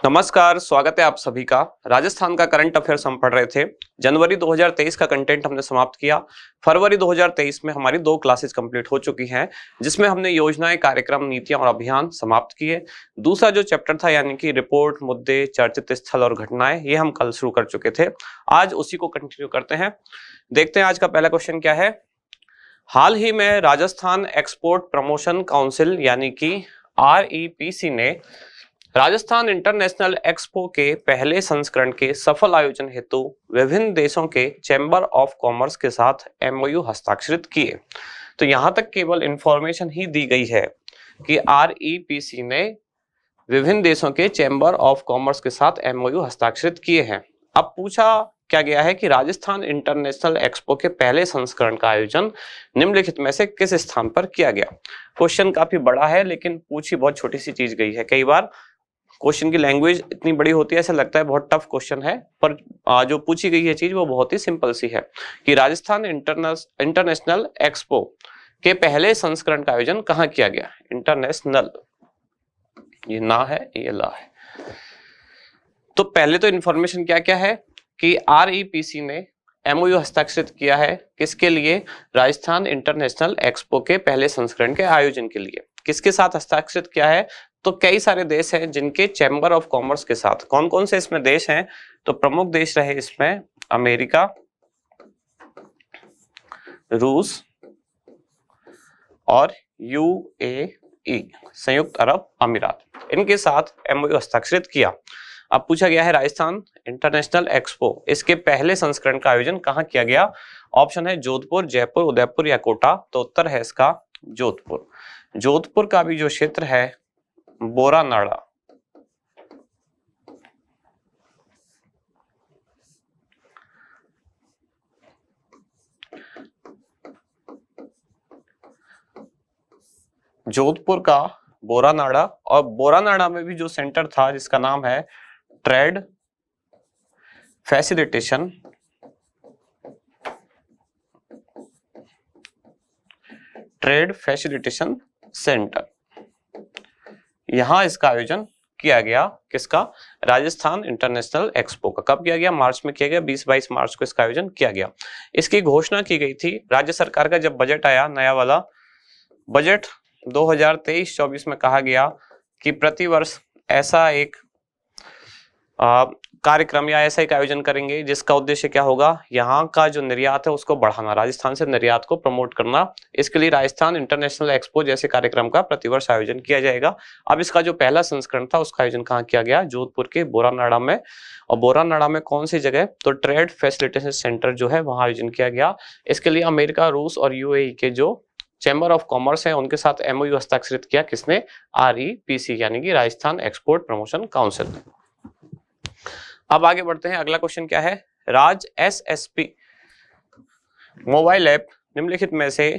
नमस्कार, स्वागत है आप सभी का। राजस्थान का करंट अफेयर्स हम पढ़ रहे थे। जनवरी 2023 का कंटेंट हमने समाप्त किया। फरवरी 2023 में हमारी 2 क्लासेस कंप्लीट हो चुकी हैं, जिसमें हमने योजनाएं, कार्यक्रम, नीतियां और अभियान समाप्त किए। दूसरा जो चैप्टर था यानी कि रिपोर्ट, मुद्दे, चर्चित स्थल और घटनाएं, ये हम कल शुरू कर चुके थे। आज उसी को कंटिन्यू करते हैं। देखते हैं आज का पहला क्वेश्चन क्या है। हाल ही में राजस्थान एक्सपोर्ट प्रमोशन काउंसिल यानी कि REPC ने राजस्थान इंटरनेशनल एक्सपो के पहले संस्करण के सफल आयोजन हेतु विभिन्न देशों के चैम्बर ऑफ कॉमर्स के साथ MOU हस्ताक्षरित किए। तो यहां तक केवल इंफॉर्मेशन ही दी गई है कि REPC ने विभिन्न देशों के चैम्बर ऑफ कॉमर्स के साथ MOU हस्ताक्षरित किए हैं। अब पूछा क्या गया है कि राजस्थान इंटरनेशनल एक्सपो के पहले संस्करण का आयोजन निम्नलिखित में से किस स्थान पर किया गया। क्वेश्चन काफी बड़ा है लेकिन पूछी बहुत छोटी सी चीज गई है। कई बार क्वेश्चन की लैंग्वेज इतनी बड़ी होती है, ऐसा लगता है बहुत टफ क्वेश्चन है, पर जो पूछी गई है चीज वो बहुत ही सिंपल सी है कि राजस्थान इंटरनेशनल एक्सपो के पहले संस्करण का आयोजन कहाँ किया गया। इंटरनेशनल, ये ना है, ये ला है। तो पहले तो इंफॉर्मेशन क्या क्या है कि REPC ने MOU हस्ताक्षरित किया है किसके लिए, राजस्थान इंटरनेशनल एक्सपो के पहले संस्करण के आयोजन के लिए। किसके साथ हस्ताक्षरित किया है, तो कई सारे देश हैं जिनके चैम्बर ऑफ कॉमर्स के साथ। कौन कौन से इसमें देश हैं, तो प्रमुख देश रहे इसमें अमेरिका, रूस और UAE, संयुक्त अरब अमीरात, इनके साथ MOU हस्ताक्षरित किया। अब पूछा गया है राजस्थान इंटरनेशनल एक्सपो, इसके पहले संस्करण का आयोजन कहाँ किया गया। ऑप्शन है जोधपुर, जयपुर, उदयपुर या कोटा। तो उत्तर है इसका जोधपुर। जोधपुर का भी जो क्षेत्र है बोरानाड़ा, जोधपुर का बोरानाड़ा, और बोरानाड़ा में भी जो सेंटर था जिसका नाम है ट्रेड फैसिलिटेशन सेंटर, यहां इसका आयोजन किया गया। किसका, राजस्थान इंटरनेशनल एक्सपो का। कब किया गया, मार्च में किया गया, 20-22 मार्च को इसका आयोजन किया गया। इसकी घोषणा की गई थी राज्य सरकार का जब बजट आया, नया वाला बजट 2023-24 में कहा गया कि प्रतिवर्ष ऐसा एक कार्यक्रम या ऐसा एक आयोजन करेंगे जिसका उद्देश्य क्या होगा, यहाँ का जो निर्यात है उसको बढ़ाना, राजस्थान से निर्यात को प्रमोट करना। इसके लिए राजस्थान इंटरनेशनल एक्सपो जैसे कार्यक्रम का प्रतिवर्ष आयोजन किया जाएगा। अब इसका जो पहला संस्करण था उसका आयोजन कहाँ किया गया, जोधपुर के बोरानाड़ा में। और बोरानाड़ा में कौन सी जगह, तो ट्रेड फैसिलिटेशन सेंटर जो है वहां आयोजन किया गया। इसके लिए अमेरिका, रूस और UAE के जो चैम्बर ऑफ कॉमर्स है उनके साथ MOU हस्ताक्षरित किया। किसने, REPC यानी कि राजस्थान एक्सपोर्ट प्रमोशन काउंसिल। अब आगे बढ़ते हैं। अगला क्वेश्चन क्या है, राज SSP मोबाइल ऐप निम्नलिखित में से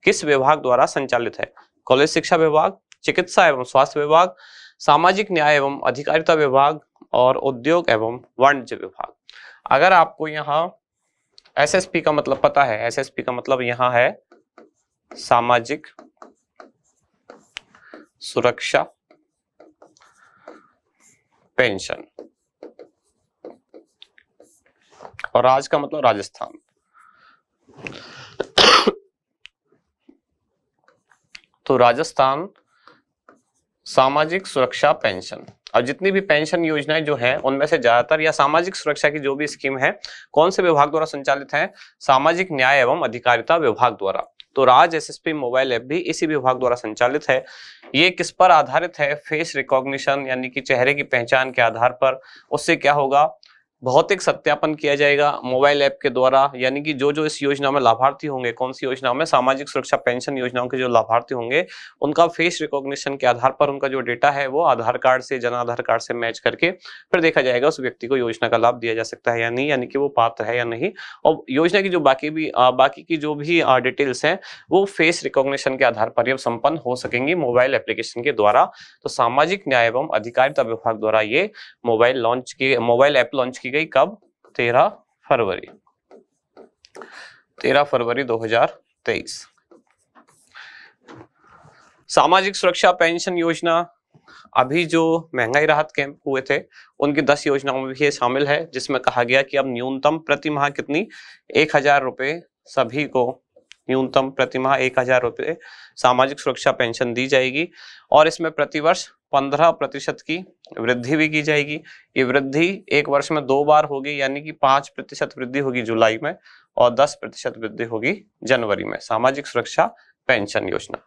किस विभाग द्वारा संचालित है। कॉलेज शिक्षा विभाग, चिकित्सा एवं स्वास्थ्य विभाग, सामाजिक न्याय एवं अधिकारिता विभाग और उद्योग एवं वाणिज्य विभाग। अगर आपको यहाँ SSP का मतलब पता है, SSP का मतलब यहाँ है सामाजिक सुरक्षा पेंशन, और राज का मतलब राजस्थान। तो राजस्थान सामाजिक सुरक्षा पेंशन। और जितनी भी पेंशन योजनाएं जो हैं उनमें से ज्यादातर या सामाजिक सुरक्षा की जो भी स्कीम है कौन से विभाग द्वारा संचालित है, सामाजिक न्याय एवं अधिकारिता विभाग द्वारा। तो राज SSP मोबाइल ऐप भी इसी विभाग द्वारा संचालित है। ये किस पर आधारित है, फेस रिकॉग्निशन यानी कि चेहरे की पहचान के आधार पर। उससे क्या होगा, भौतिक सत्यापन किया जाएगा मोबाइल ऐप के द्वारा। यानी कि जो जो इस योजना में लाभार्थी होंगे, कौन सी योजनाओं में, सामाजिक सुरक्षा पेंशन योजनाओं के जो लाभार्थी होंगे उनका फेस रिकॉग्निशन के आधार पर उनका जो डेटा है वो आधार कार्ड से, जन आधार कार्ड से मैच करके फिर देखा जाएगा उस व्यक्ति को योजना का लाभ दिया जा सकता है या नहीं, यानी कि वो पात्र है या नहीं। और योजना की जो बाकी की जो भी डिटेल्स हैं वो फेस रिकॉग्निशन के आधार पर संपन्न हो सकेंगी मोबाइल एप्लीकेशन के द्वारा। तो सामाजिक न्याय एवं अधिकारिता विभाग द्वारा ये मोबाइल ऐप लॉन्च की गई। कब, 13 फरवरी 2023। सामाजिक सुरक्षा पेंशन योजना अभी जो महंगाई राहत कैंप हुए थे उनकी 10 योजनाओं में भी ये शामिल है, जिसमें कहा गया कि अब न्यूनतम प्रति माह कितनी 1,000 रुपए सभी को, न्यूनतम प्रति माह 1,000 रुपए सामाजिक सुरक्षा पेंशन दी जाएगी और इसमें प्रतिवर्ष 15% की वृद्धि भी की जाएगी। ये वृद्धि एक वर्ष में 2 बार होगी, यानी कि 5% वृद्धि होगी जुलाई में और 10% वृद्धि होगी जनवरी में, सामाजिक सुरक्षा पेंशन योजना।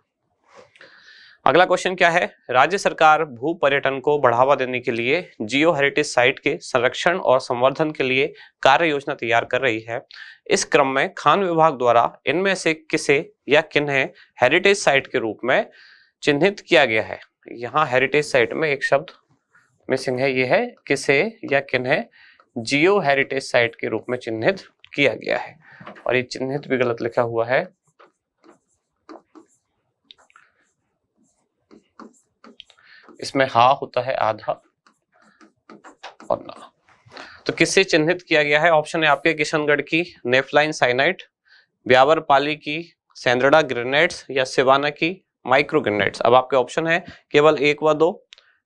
अगला क्वेश्चन क्या है, राज्य सरकार भू पर्यटन को बढ़ावा देने के लिए जियो हेरिटेज साइट के संरक्षण और संवर्धन के लिए कार्य योजना तैयार कर रही है। इस क्रम में खान विभाग द्वारा इनमें से किसे या किन्हें हेरिटेज साइट के रूप में चिन्हित किया गया है। यहाँ हेरिटेज साइट में एक शब्द मिसिंग है, ये है किसे या किन्हें जियो हेरिटेज साइट के रूप में चिन्हित किया गया है, और ये चिन्हित भी गलत लिखा हुआ है। इसमें हा होता है आधा और ना, तो किससे चिन्हित किया गया है? ऑप्शन है आपके किशनगढ़ की नेफ्लाइन साइनाइट, ब्यावर पाली की सेंद्रडा ग्रेनाइट्स या सिवाना की माइक्रो ग्रेनाइट्स। अब आपके ऑप्शन है केवल 1 व 2,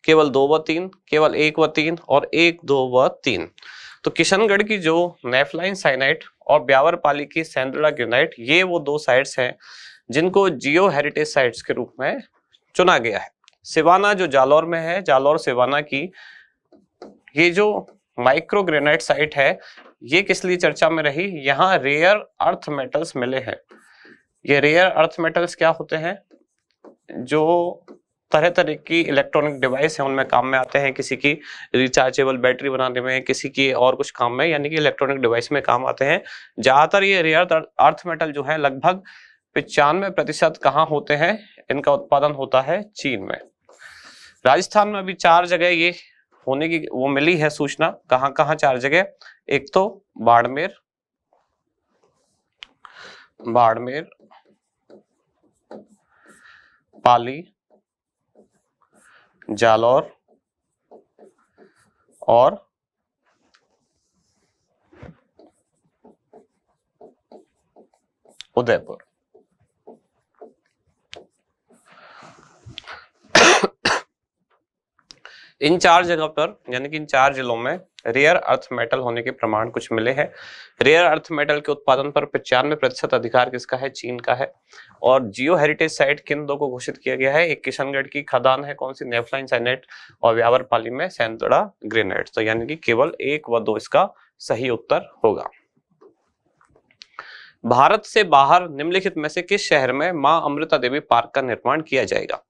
केवल 2 व 3, केवल 1 व 3 और 1, 2 व 3। तो किशनगढ़ की जो नेफ्लाइन साइनाइट और ब्यावर पाली की सेंद्रडा ग्रेनाइट, ये वो 2 साइट्स हैं जिनको जियो हेरिटेज साइट्स के रूप में चुना गया है। सिवाना जो जालौर में है, जालौर सिवाना की ये जो माइक्रो ग्रेनाइट साइट है, ये किस लिए चर्चा में रही? यहाँ रेयर अर्थ मेटल्स मिले हैं। ये रेयर अर्थ मेटल्स क्या होते हैं? जो तरह तरह की इलेक्ट्रॉनिक डिवाइस है उनमें काम में आते हैं, किसी की रिचार्जेबल बैटरी बनाने में, किसी की और कुछ काम में, यानी कि इलेक्ट्रॉनिक डिवाइस में काम आते हैं। ज्यादातर ये रेयर अर्थ मेटल जो है लगभग 95% कहाँ होते हैं? इनका उत्पादन होता है चीन में। राजस्थान में अभी 4 जगह ये होने की वो मिली है सूचना। कहाँ कहाँ 4 जगह? एक तो बाड़मेर, पाली, जालौर और उदयपुर। इन 4 जगह पर, यानी कि इन 4 जिलों में रेयर अर्थ मेटल होने के प्रमाण कुछ मिले हैं। रेयर अर्थ मेटल के उत्पादन पर 95% अधिकार किसका है? चीन का है। और जियो हेरिटेज साइट किन 2 को घोषित किया गया है? एक किशनगढ़ की खदान है, कौन सी? नेफ्लाइन साइनाइट, और व्यावर पाली में सेंद्रडा ग्रेनाइट। तो यानी कि केवल 1 व 2 इसका सही उत्तर होगा। भारत से बाहर निम्नलिखित में से किस शहर में मां अमृता देवी पार्क का निर्माण किया जाएगा?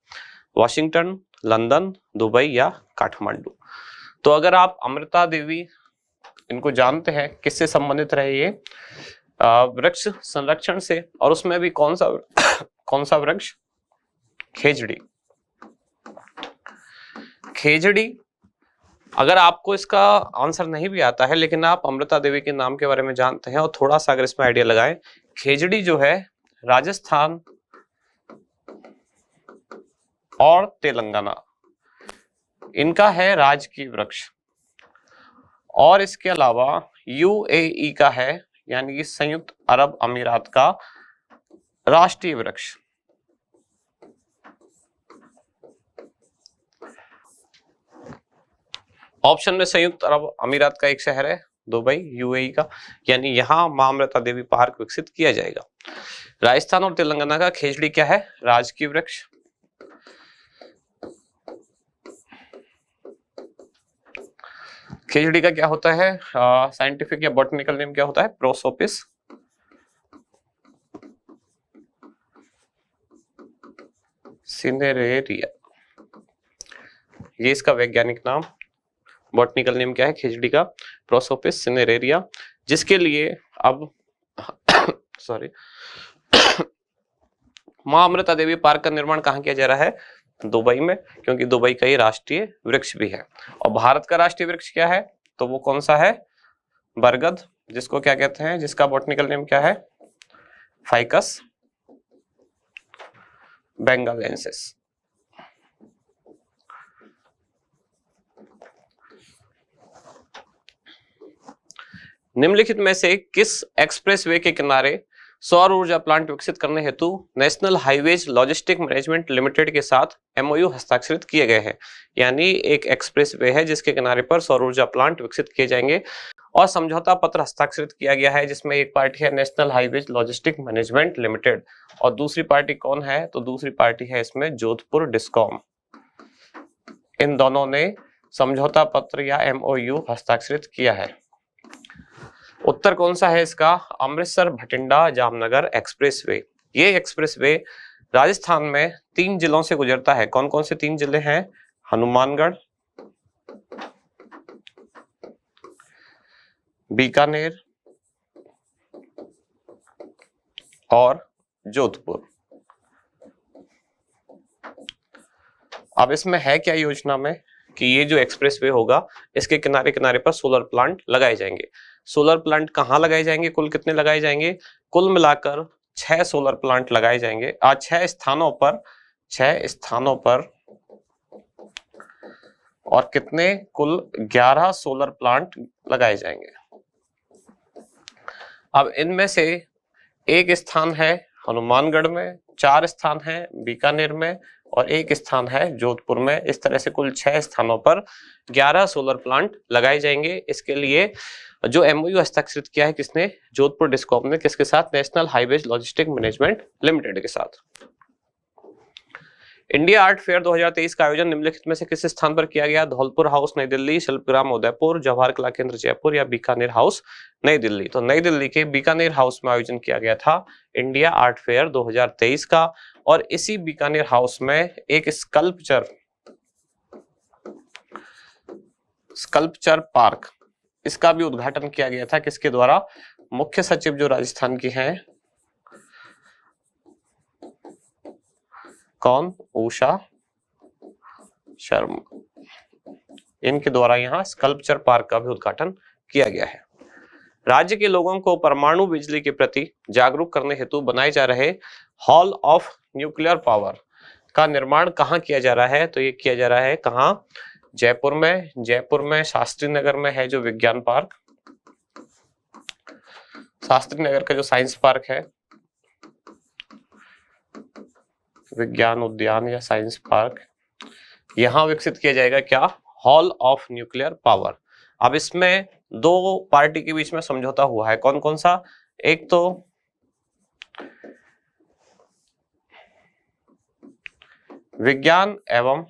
वॉशिंगटन, लंदन, दुबई या काठमांडू। तो अगर आप अमृता देवी इनको जानते हैं, किससे संबंधित रहे ये? वृक्ष संरक्षण से, और उसमें भी कौन सा वृक्ष? खेजड़ी। खेजड़ी, अगर आपको इसका आंसर नहीं भी आता है लेकिन आप अमृता देवी के नाम के बारे में जानते हैं और थोड़ा सा अगर इसमें आइडिया लगाएं, खेजड़ी जो है राजस्थान और तेलंगाना, इनका है राजकीय वृक्ष। और इसके अलावा यूएई का है, यानी कि संयुक्त अरब अमीरात का राष्ट्रीय वृक्ष। ऑप्शन में संयुक्त अरब अमीरात का एक शहर है दुबई, यूएई का, यानी यहां मां अमृता देवी पार्क विकसित किया जाएगा। राजस्थान और तेलंगाना का खेजड़ी क्या है? राजकीय वृक्ष। खेजड़ी का क्या होता है? साइंटिफिक या बॉटनिकल नेम क्या होता है? प्रोसोपिस सिनेरेरिया, ये इसका वैज्ञानिक नाम। बॉटनिकल नेम क्या है खेजड़ी का? प्रोसोपिस सिनेरेरिया, जिसके लिए अब सॉरी मां अमृता देवी पार्क का निर्माण कहाँ किया जा रहा है? दुबई में, क्योंकि दुबई का ही राष्ट्रीय वृक्ष भी है। और भारत का राष्ट्रीय वृक्ष क्या है? तो वो कौन सा है? बरगद, जिसको क्या कहते हैं, जिसका बॉटनिकल नेम क्या है? Ficus benghalensis. निम्नलिखित में से किस एक्सप्रेसवे के किनारे सौर ऊर्जा प्लांट विकसित करने हेतु national highways logistic management limited के साथ एमओयू हस्ताक्षरित किए गए हैं। यानी एक एक्सप्रेसवे है जिसके किनारे पर सौर ऊर्जा प्लांट विकसित किए जाएंगे और समझौता पत्र हस्ताक्षरित किया गया है, जिसमें एक पार्टी है national highways logistic management limited और दूसरी पार्टी कौन है, तो दूसरी पार्टी है इसमें जोधपुर डिस्कॉम। इन दोनों ने समझौता पत्र या एमओयू हस्ताक्षरित किया है। उत्तर कौन सा है इसका, अमृतसर भटिंडा जामनगर एक्सप्रेसवे। ये एक्सप्रेसवे राजस्थान में 3 जिलों से गुजरता है। कौन कौन से 3 जिले हैं, हनुमानगढ़, बीकानेर और जोधपुर। अब इसमें है क्या योजना में कि ये जो एक्सप्रेसवे होगा इसके किनारे किनारे पर सोलर प्लांट लगाए जाएंगे। सोलर प्लांट कहाँ लगाए जाएंगे, कुल कितने लगाए जाएंगे, कुल मिलाकर 6 सोलर प्लांट लगाए जाएंगे। आज 6 स्थानों पर और कितने, कुल 11 सोलर प्लांट लगाए जाएंगे। अब इनमें से एक स्थान है हनुमानगढ़ में, 4 स्थान है बीकानेर में और 1 स्थान है जोधपुर में। इस तरह से कुल 6 स्थानों पर 11 सोलर प्लांट लगाए जाएंगे। इसके लिए जो एमओयू हस्ताक्षरित किया है किसने, जोधपुर डिस्कॉम ने, किसके साथ, national highways logistic management limited के साथ। इंडिया आर्ट फेयर 2023 का आयोजन निम्नलिखित में से किस स्थान पर किया गया, धौलपुर हाउस नई दिल्ली, शिल्पग्राम उदयपुर, जवाहर कला केंद्र जयपुर या बीकानेर हाउस नई दिल्ली। तो नई दिल्ली के बीकानेर हाउस में आयोजन किया गया था इंडिया आर्ट फेयर 2023 का। और इसी बीकानेर हाउस में एक स्कल्पचर पार्क, इसका भी उद्घाटन किया गया था। किसके द्वारा, मुख्य सचिव जो राजस्थान की हैं, कौन, उषा शर्मा, इनके द्वारा यहाँ स्कल्पचर पार्क का भी उद्घाटन किया गया है। राज्य के लोगों को परमाणु बिजली के प्रति जागरूक करने हेतु बनाए जा रहे हॉल ऑफ न्यूक्लियर पावर का निर्माण कहाँ किया जा रहा है, तो ये किया जा रहा है कहाँ, जयपुर में। जयपुर में शास्त्री नगर में है जो विज्ञान पार्क, शास्त्री नगर का जो साइंस पार्क है, विज्ञान उद्यान या साइंस पार्क, यहां विकसित किया जाएगा क्या, हॉल ऑफ न्यूक्लियर पावर। अब इसमें 2 पार्टी के बीच में समझौता हुआ है। कौन कौन सा, एक तो विज्ञान एवं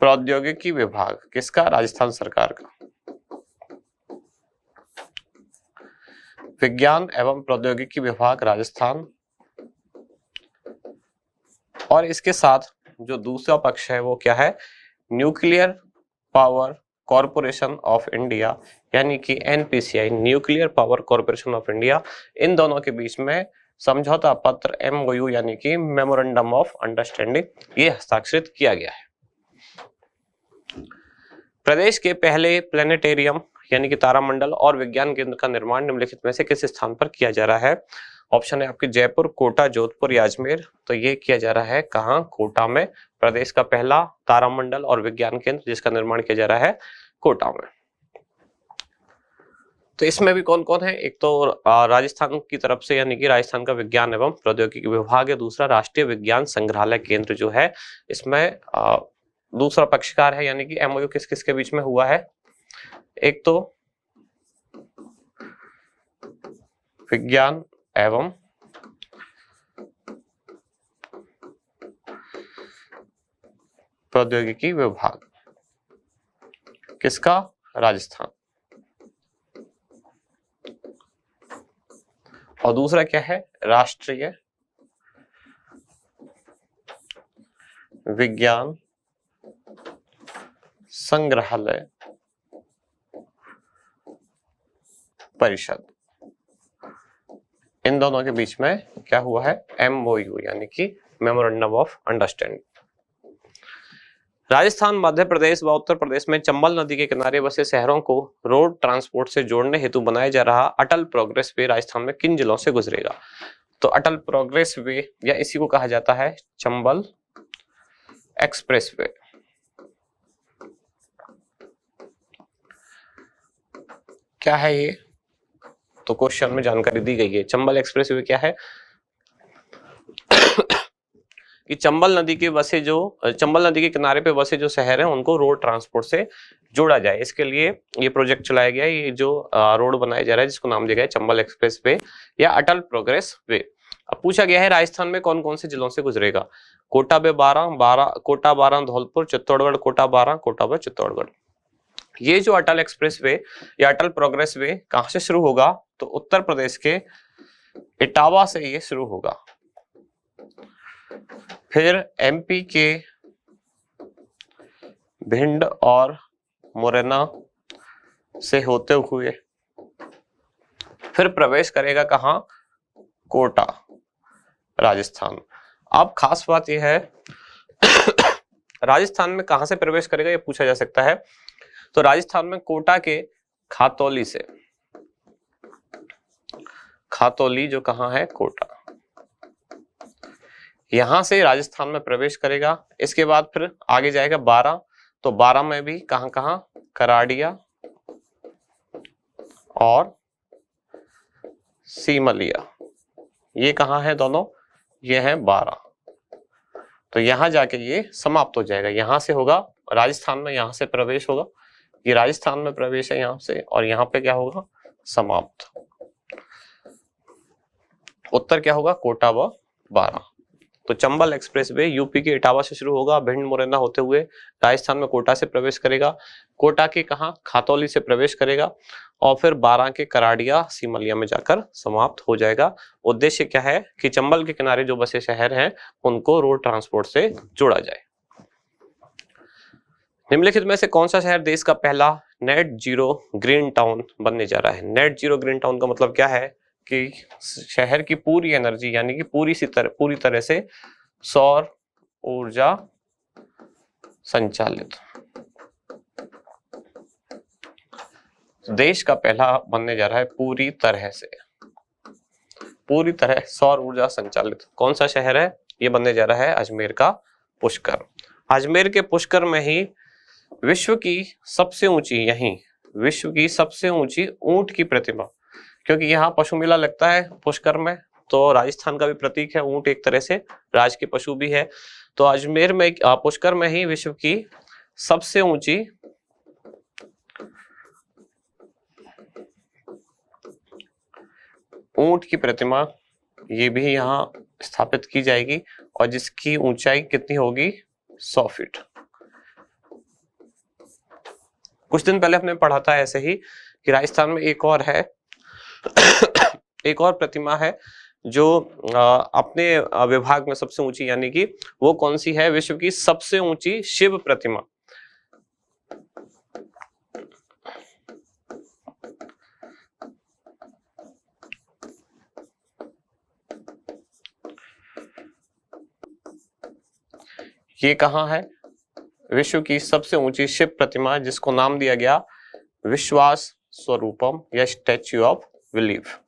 प्रौद्योगिकी विभाग, किसका, राजस्थान सरकार का, विज्ञान एवं प्रौद्योगिकी विभाग राजस्थान। और इसके साथ जो दूसरा पक्ष है वो क्या है, nuclear power corporation of India, यानी कि NPCI, nuclear power corporation of India. इन दोनों के बीच में समझौता पत्र एमओयू यानी कि मेमोरेंडम ऑफ अंडरस्टैंडिंग, ये हस्ताक्षरित किया गया है। प्रदेश के पहले प्लेनेटेरियम यानी कि तारामंडल और विज्ञान केंद्र का निर्माण निम्नलिखित में से किस स्थान पर किया जा रहा है। ऑप्शन है आपके जयपुर, कोटा, जोधपुर या अजमेर। तो ये किया जा रहा है कहाँ, कोटा में। प्रदेश का पहला तारामंडल और विज्ञान केंद्र जिसका निर्माण किया जा रहा है कोटा में। तो इसमें भी कौन कौन है, एक तो राजस्थान की तरफ से यानी कि राजस्थान का विज्ञान एवं प्रौद्योगिकी विभाग है, दूसरा राष्ट्रीय विज्ञान संग्रहालय केंद्र जो है, इसमें दूसरा पक्षकार है, यानी कि एमओयू किस किस के बीच में हुआ है, एक तो विज्ञान एवं प्रौद्योगिकी विभाग, किसका, राजस्थान। और दूसरा क्या है, राष्ट्रीय विज्ञान संग्रहालय परिषद। इन दोनों के बीच में क्या हुआ है, एमओयू यानी कि memorandum of understanding. Rajasthan, Madhya Pradesh व उत्तर प्रदेश में चंबल नदी के किनारे बसे शहरों को रोड ट्रांसपोर्ट से जोड़ने हेतु बनाया जा रहा अटल प्रोग्रेस वे राजस्थान में किन जिलों से गुजरेगा। तो अटल प्रोग्रेस वे या इसी को कहा जाता है चंबल एक्सप्रेस वे। क्या है ये, तो क्वेश्चन में जानकारी दी गई है। चंबल एक्सप्रेस वे क्या है कि चंबल नदी के किनारे पे बसे जो शहर हैं उनको रोड ट्रांसपोर्ट से जोड़ा जाए। इसके लिए ये प्रोजेक्ट चलाया गया है। ये जो रोड बनाया जा रहा है जिसको नाम दिया गया है चंबल एक्सप्रेस वे या अटल प्रोग्रेस वे। अब पूछा गया है राजस्थान में कौन कौन से जिलों से गुजरेगा। कोटा बे 12 कोटा 12 धौलपुर, चित्तौड़गढ़ कोटा 12 कोटा बे चित्तौड़गढ़। ये जो अटल एक्सप्रेस वे या अटल प्रोग्रेस वे कहां से शुरू होगा तो उत्तर प्रदेश के इटावा से ये शुरू होगा, फिर एमपी के भिंड और मुरैना से होते हुए फिर प्रवेश करेगा कहां, कोटा राजस्थान। अब खास बात यह है राजस्थान में कहां से प्रवेश करेगा ये पूछा जा सकता है। तो राजस्थान में कोटा के खातौली से, खातौली जो कहां है, कोटा, यहां से राजस्थान में प्रवेश करेगा। इसके बाद फिर आगे जाएगा 12, तो 12 में भी कहां कहां, कराड़िया और सीमलिया, ये कहां है दोनों, ये है 12। तो यहां जाके ये समाप्त हो जाएगा। यहां से होगा राजस्थान में, यहां से प्रवेश होगा, ये राजस्थान में प्रवेश है यहां से, और यहां पे क्या होगा, समाप्त। उत्तर क्या होगा, कोटा व 12। तो चंबल एक्सप्रेस वे यूपी के इटावा से शुरू होगा, भिंड मुरैना होते हुए राजस्थान में कोटा से प्रवेश करेगा, कोटा के कहां, खातौली से प्रवेश करेगा, और फिर 12 के कराड़िया सीमलिया में जाकर समाप्त हो जाएगा। उद्देश्य क्या है कि चंबल के किनारे जो बसे शहर हैं उनको रोड ट्रांसपोर्ट से जोड़ा जाए। निम्नलिखित में से कौन सा शहर देश का पहला नेट जीरो ग्रीन टाउन बनने जा रहा है। नेट जीरो ग्रीन टाउन का मतलब क्या है कि शहर की पूरी एनर्जी यानी कि पूरी तरह से सौर ऊर्जा संचालित, देश का पहला बनने जा रहा है पूरी तरह सौर ऊर्जा संचालित। कौन सा शहर है, ये बनने जा रहा है अजमेर का पुष्कर। अजमेर के पुष्कर में ही विश्व की सबसे ऊंची ऊंट की प्रतिमा, क्योंकि यहाँ पशु मेला लगता है पुष्कर में, तो राजस्थान का भी प्रतीक है ऊंट, एक तरह से राज के पशु भी है। तो अजमेर में पुष्कर में ही विश्व की सबसे ऊंची ऊंट की प्रतिमा ये भी यहाँ स्थापित की जाएगी, और जिसकी ऊंचाई कितनी होगी, 100 फीट। कुछ दिन पहले हमने पढ़ा था ऐसे ही कि राजस्थान में एक और है एक और प्रतिमा है जो अपने विभाग में सबसे ऊंची, यानी कि वो कौन सी है, विश्व की सबसे ऊंची शिव प्रतिमा। ये कहां है, विश्व की सबसे ऊंची शिव प्रतिमा, जिसको नाम दिया गया विश्वास स्वरूपम या स्टैच्यू ऑफ बिलीफ।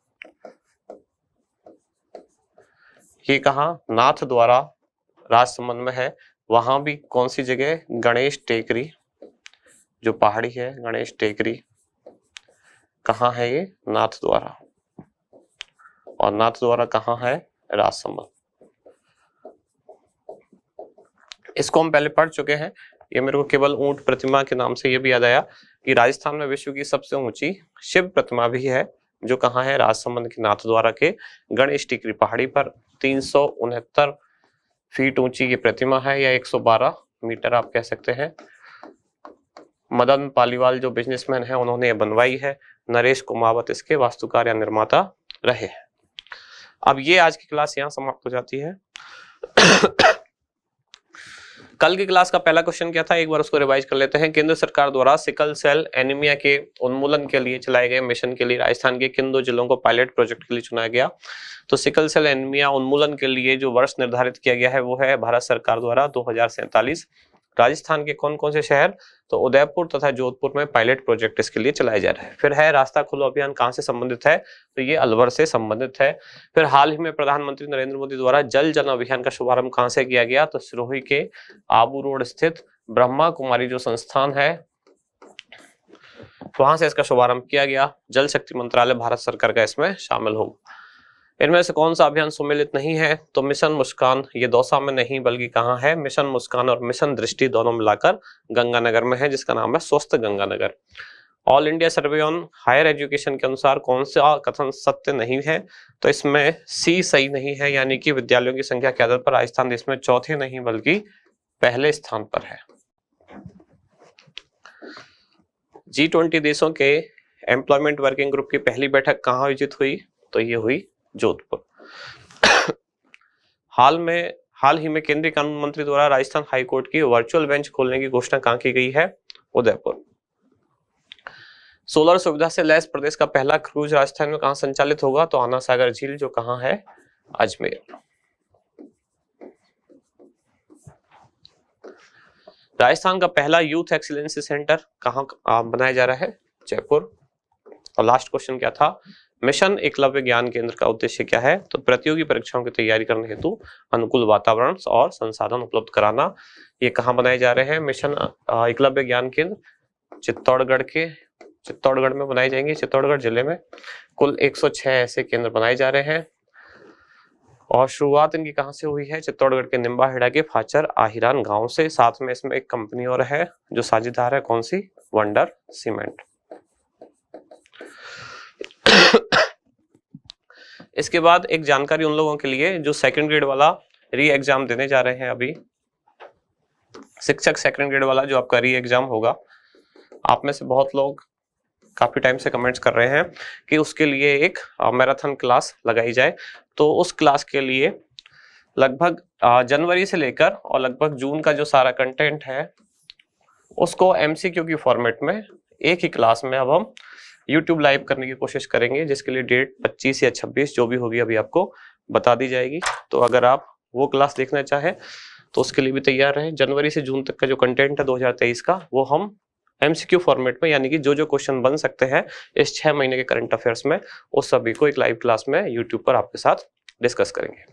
ये कहां, नाथ द्वारा राजसमंद में है। वहां भी कौन सी जगह, गणेश टेकरी जो पहाड़ी है, गणेश टेकरी कहां है, ये नाथ द्वारा, और नाथ द्वारा कहां है, राजसमंद। इसको हम पहले पढ़ चुके हैं। ये मेरे को केवल ऊंट प्रतिमा के नाम से ये भी याद आया कि राजस्थान में विश्व की सबसे ऊंची शिव प्रतिमा भी है, जो कहाँ है, राजसमंद के नाथद्वारा के गणेश टेकरी पहाड़ी पर 369 फीट ऊंची ये प्रतिमा है, या 112 मीटर आप कह सकते हैं। मदन पालीवाल जो बिजनेसमैन है उन्होंने ये बनवाई है। नरेश कुमावत इसके वास्तुकार या निर्माता रहे। अब ये आज की क्लास यहाँ समाप्त हो जाती है। कल की क्लास का पहला क्वेश्चन क्या था, एक बार उसको रिवाइज कर लेते हैं। केंद्र सरकार द्वारा सिकल सेल एनीमिया के उन्मूलन के लिए चलाए गए मिशन के लिए राजस्थान के किन 2 जिलों को पायलट प्रोजेक्ट के लिए चुना गया। तो सिकल सेल एनीमिया उन्मूलन के लिए जो वर्ष निर्धारित किया गया है वो है भारत सरकार द्वारा 2047। राजस्थान के कौन कौन से शहर, तो उदयपुर तथा जोधपुर में पायलट प्रोजेक्ट इसके लिए चलाए जा रहे हैं। फिर है रास्ता खोलो अभियान कहां से संबंधित है, तो ये अलवर से संबंधित है। फिर हाल ही में प्रधानमंत्री नरेंद्र मोदी द्वारा जल जन अभियान का शुभारंभ कहां से किया गया, तो सिरोही के आबू रोड स्थित ब्रह्मा कुमारी जो संस्थान है वहां से इसका शुभारंभ किया गया। जल शक्ति मंत्रालय भारत सरकार का इसमें शामिल होगा। इनमें से कौन सा अभियान सुमेलित नहीं है? तो मिशन मुस्कान, ये दौसा में नहीं बल्कि कहाँ है? मिशन मुस्कान और मिशन दृष्टि दोनों मिलाकर गंगानगर में है, जिसका नाम है स्वस्थ Ganganagar. All India survey on higher education के अनुसार कौन सा कथन सत्य नहीं है? तो इसमें सी सही नहीं है, यानी कि विद्यालयों की संख्या के आधार पर राजस्थान देश में चौथे नहीं बल्कि पहले स्थान पर है। G20 देशों के एम्प्लॉयमेंट वर्किंग ग्रुप की पहली बैठक कहाँ आयोजित हुई? तो ये हुई जोधपुर। हाल ही में केंद्रीय कानून मंत्री द्वारा राजस्थान हाईकोर्ट की वर्चुअल बेंच खोलने की घोषणा कहाँ की गई है? उदयपुर। सोलर सुविधा से लैस प्रदेश का पहला क्रूज राजस्थान में कहाँ संचालित होगा? तो आना सागर झील, जो कहाँ है? अजमेर। राजस्थान का पहला यूथ एक्सीलेंसी सेंटर कहाँ बनाया जा रहा है? जयपुर। और लास्ट क्वेश्चन क्या था? मिशन एकलव्य ज्ञान केंद्र का उद्देश्य क्या है? तो प्रतियोगी परीक्षाओं की तैयारी करने हेतु अनुकूल वातावरण और संसाधन उपलब्ध कराना। ये कहाँ बनाए जा रहे हैं? मिशन एकलव्य ज्ञान केंद्र चित्तौड़गढ़ में बनाए जाएंगे। चित्तौड़गढ़ जिले में कुल 106 ऐसे केंद्र बनाए जा रहे हैं। और शुरुआत इनकी कहाँ से हुई है? चित्तौड़गढ़ के निम्बाहेड़ा के फाचर आहिरान गांव से। साथ में इसमें एक कंपनी और है जो साझेदार है, कौन सी? Wonder cement. इसके बाद एक जानकारी उन लोगों के लिए जो सेकंड ग्रेड वाला री एग्जाम देने जा रहे हैं। अभी शिक्षक सेकंड ग्रेड वाला जो आपका री एग्जाम होगा, आप में से बहुत लोग काफी टाइम से कमेंट्स कर रहे हैं कि उसके लिए एक मैराथन क्लास लगाई जाए। तो उस क्लास के लिए लगभग जनवरी से लेकर और लगभग जून का जो सारा कंटेंट है उसको MCQ की फॉर्मेट में एक ही क्लास में अब हम YouTube लाइव करने की कोशिश करेंगे, जिसके लिए डेट 25 या 26 जो भी होगी अभी आपको बता दी जाएगी। तो अगर आप वो क्लास देखना चाहें तो उसके लिए भी तैयार रहें। जनवरी से जून तक का जो कंटेंट है 2023 का, वो हम MCQ फॉर्मेट में, यानी कि जो क्वेश्चन बन सकते हैं इस 6 महीने के करंट अफेयर्स में, उस सभी को एक लाइव क्लास में YouTube पर आपके साथ डिस्कस करेंगे।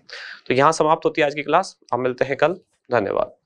तो यहाँ समाप्त होती है आज की क्लास। हम मिलते हैं कल। धन्यवाद।